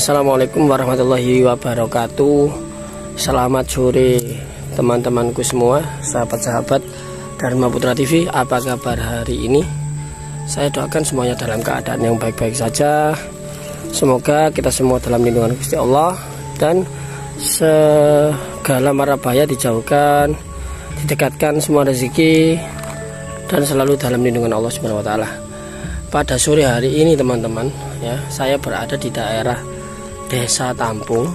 Assalamualaikum warahmatullahi wabarakatuh. Selamat sore teman-temanku semua, sahabat-sahabat Dharma Putra TV. Apa kabar hari ini? Saya doakan semuanya dalam keadaan yang baik-baik saja. Semoga kita semua dalam lindungan Gusti Allah dan segala mara bahaya dijauhkan, didekatkan semua rezeki dan selalu dalam lindungan Allah Subhanahu wa taala. Pada sore hari ini teman-teman ya, saya berada di daerah Desa Tampung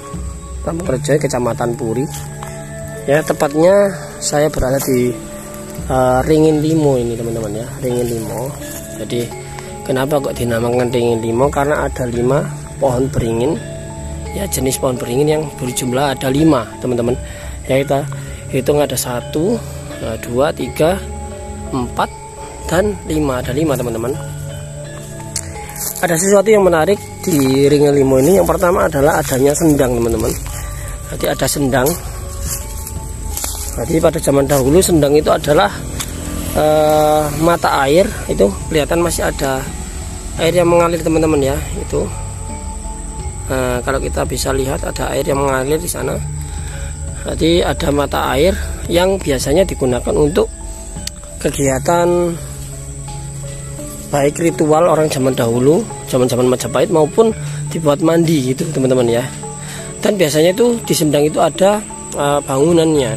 Rejo, Kecamatan Puri. Ya, tepatnya saya berada di Ringin Limo ini teman-teman ya, Ringin Limo. Jadi kenapa kok dinamakan Ringin Limo? Karena ada 5 pohon beringin. Ya, jenis pohon beringin yang berjumlah ada 5 teman-teman. Ya, kita hitung ada 1, 2, 3, 4 dan 5. Ada 5 teman-teman. Ada sesuatu yang menarik di Ringin Limo ini. Yang pertama adalah adanya sendang teman-teman. Jadi ada sendang. Jadi pada zaman dahulu sendang itu adalah mata air. Itu kelihatan masih ada air yang mengalir teman-teman ya. Itu kalau kita bisa lihat ada air yang mengalir di sana. Jadi ada mata air yang biasanya digunakan untuk kegiatan baik ritual orang zaman dahulu, zaman-zaman Majapahit, maupun dibuat mandi gitu teman-teman ya. Dan biasanya itu di sendang itu ada bangunannya.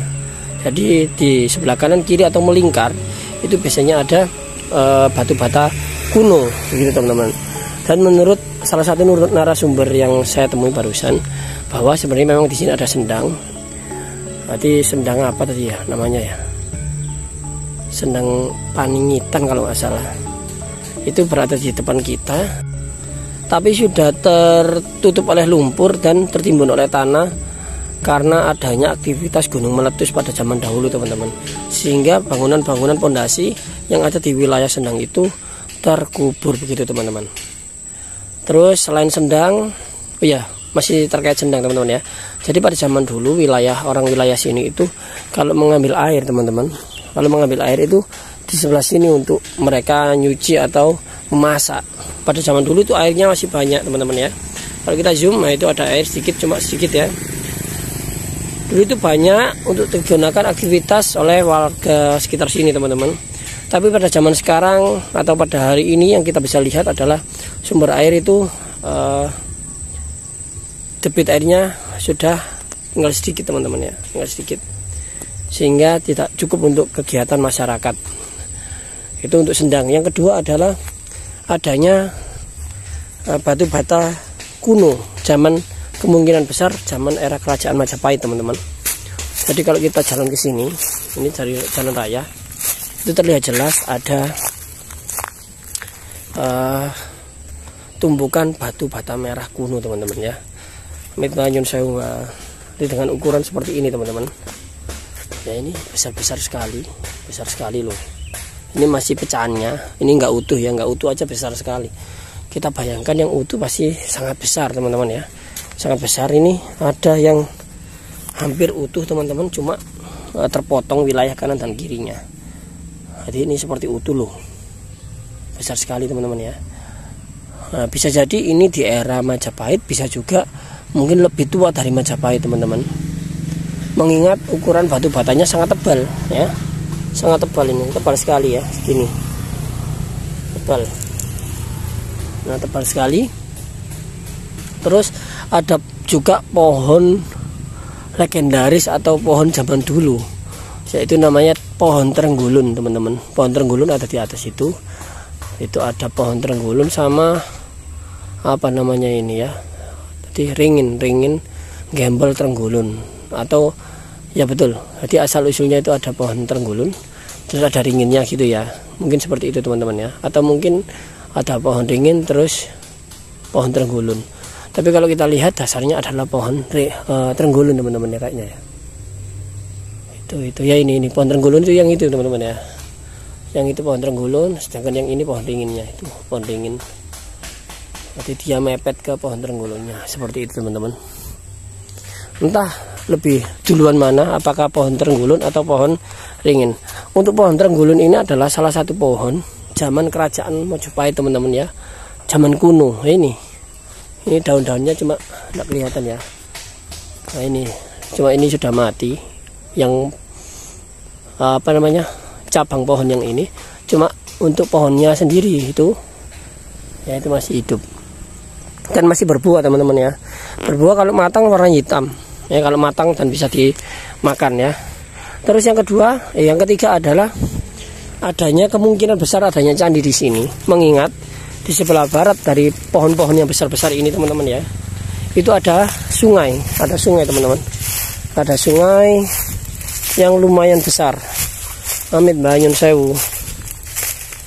Jadi di sebelah kanan kiri atau melingkar itu biasanya ada batu bata kuno begitu teman-teman. Dan menurut salah satu narasumber yang saya temui barusan, bahwa sebenarnya memang di sini ada sendang. Berarti sendang apa tadi ya namanya ya? Sendang Paningitan kalau nggak salah. Itu berada di depan kita, tapi sudah tertutup oleh lumpur dan tertimbun oleh tanah karena adanya aktivitas gunung meletus pada zaman dahulu teman-teman, sehingga bangunan-bangunan pondasi yang ada di wilayah sendang itu terkubur begitu teman-teman. Terus selain sendang, oh ya masih terkait sendang teman-teman ya. Jadi pada zaman dulu orang wilayah sini itu kalau mengambil air teman-teman, kalau mengambil air itu di sebelah sini untuk mereka nyuci atau memasak. Pada zaman dulu itu airnya masih banyak teman-teman ya. Kalau kita zoom, nah itu ada air sedikit, cuma sedikit ya. Dulu itu banyak untuk digunakan aktivitas oleh warga sekitar sini teman-teman. Tapi pada zaman sekarang atau pada hari ini yang kita bisa lihat adalah sumber air itu debit airnya sudah tinggal sedikit teman-teman ya, tinggal sedikit, sehingga tidak cukup untuk kegiatan masyarakat. Itu untuk sendang. Yang kedua adalah adanya batu bata kuno zaman, kemungkinan besar zaman era kerajaan Majapahit teman-teman. Jadi kalau kita jalan ke sini, ini dari jalan raya, itu terlihat jelas ada tumpukan batu bata merah kuno teman-teman ya. Mitnanyun sewu dengan ukuran seperti ini teman-teman. Ya, ini besar-besar sekali, besar sekali loh. Ini masih pecahannya, ini nggak utuh ya, nggak utuh aja besar sekali. Kita bayangkan yang utuh pasti sangat besar teman-teman ya, sangat besar. Ini ada yang hampir utuh teman-teman, cuma terpotong wilayah kanan dan kirinya. Jadi ini seperti utuh loh, besar sekali teman-teman ya. Nah, bisa jadi ini di era Majapahit, bisa juga mungkin lebih tua dari Majapahit teman-teman. Mengingat ukuran batu batanya sangat tebal ya. Sangat tebal, ini tebal sekali ya, segini tebal. Nah, tebal sekali. Terus ada juga pohon legendaris atau pohon zaman dulu, yaitu namanya pohon Trenggulun teman-teman. Pohon Trenggulun ada di atas itu ada pohon Trenggulun sama apa namanya ini ya, jadi ringin gembel Trenggulun, atau ya betul, jadi asal usulnya itu ada pohon Trenggulun, terus ada ringinnya gitu ya. Mungkin seperti itu teman-teman ya. Atau mungkin ada pohon ringin terus pohon Trenggulun. Tapi kalau kita lihat dasarnya adalah pohon Trenggulun teman-teman ya kayaknya ya. Itu ya, ini pohon Trenggulun itu yang itu teman-teman ya. Yang itu pohon Trenggulun, sedangkan yang ini pohon ringinnya, itu pohon ringin. Jadi dia mepet ke pohon Trenggulunnya seperti itu teman-teman. Entah lebih duluan mana, apakah pohon Trenggulun atau pohon ringin. Untuk pohon Trenggulun ini adalah salah satu pohon zaman kerajaan Majapahit teman-teman ya, zaman kuno. Ini Ini daun-daunnya cuma tidak kelihatan ya. Nah ini cuma ini sudah mati, yang apa namanya, cabang pohon yang ini. Cuma untuk pohonnya sendiri itu ya itu masih hidup dan masih berbuah teman-teman ya. Berbuah kalau matang warna hitam ya, kalau matang dan bisa dimakan ya. Terus yang kedua, yang ketiga adalah adanya kemungkinan besar adanya candi di sini, mengingat di sebelah barat dari pohon-pohon yang besar-besar ini teman-teman ya, itu ada sungai teman-teman, ada sungai yang lumayan besar. Amit Banyu Sewu.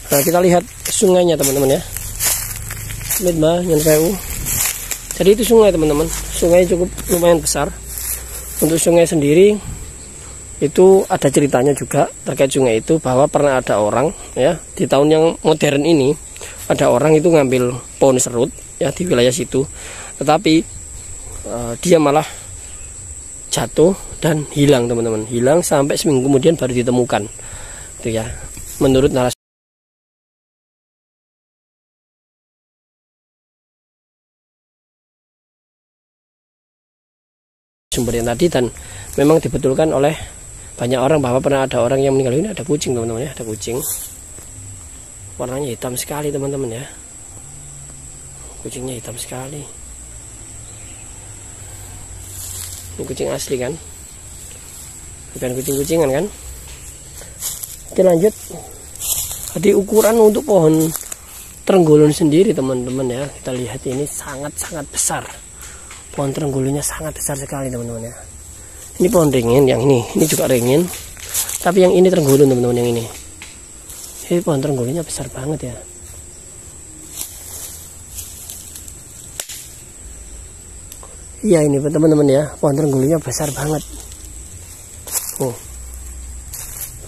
Nah kita lihat sungainya teman-teman ya, Amit Banyu Sewu. Jadi itu sungai teman-teman, sungai cukup lumayan besar. Untuk sungai sendiri itu ada ceritanya juga terkait sungai itu, bahwa pernah ada orang ya di tahun yang modern ini, ada orang itu ngambil pohon serut ya di wilayah situ, tetapi dia malah jatuh dan hilang teman-teman, hilang sampai seminggu kemudian baru ditemukan itu ya, menurut narasumber yang tadi. Dan memang dibetulkan oleh banyak orang bahwa pernah ada orang yang meninggal. Ini ada kucing teman-teman ya, ada kucing, warnanya hitam sekali teman-teman ya, kucingnya hitam sekali. Ini kucing asli kan, bukan kucing-kucingan kan. Oke lanjut. Jadi ukuran untuk pohon Trenggulun sendiri teman-teman ya, kita lihat ini sangat-sangat besar. Pohon Trenggulunnya sangat besar sekali teman-teman ya. Ini pohon ringin, yang ini juga ringin, tapi yang ini Trenggulun teman-teman, yang ini pohon Trenggulunnya besar banget ya. Iya ini teman-teman ya, pohon Trenggulunnya besar banget. Oh,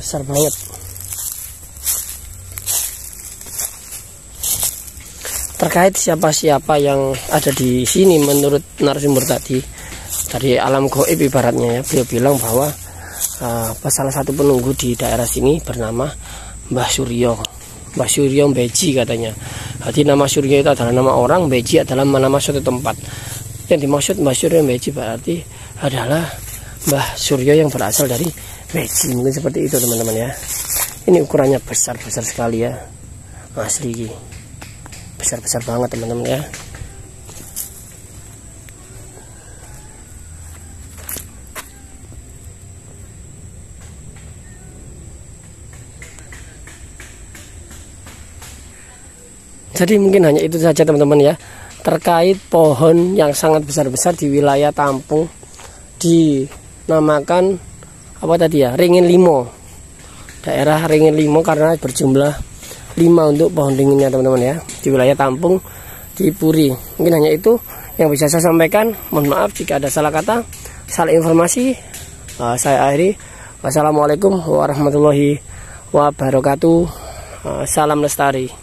besar banget. Terkait siapa-siapa yang ada di sini, menurut narasumber tadi dari alam gaib ibaratnya ya, beliau bilang bahwa salah satu penunggu di daerah sini bernama Mbah Suryo Beji katanya. Jadi nama Suryo itu adalah nama orang, Beji adalah nama suatu tempat. Yang dimaksud Mbah Suryo Beji berarti adalah Mbah Suryo yang berasal dari Beji, mungkin seperti itu teman-teman ya. Ini ukurannya besar-besar sekali ya, asli besar-besar banget teman-teman ya. Jadi mungkin hanya itu saja teman-teman ya, terkait pohon yang sangat besar-besar di wilayah Tampung, dinamakan apa tadi ya, Ringin Limo, daerah Ringin Limo, karena berjumlah 5 untuk pohon ringinnya teman-teman ya, di wilayah Tampung di Puri. Mungkin hanya itu yang bisa saya sampaikan. Mohon maaf jika ada salah kata, salah informasi. Saya akhiri. Wassalamualaikum warahmatullahi wabarakatuh. Salam lestari.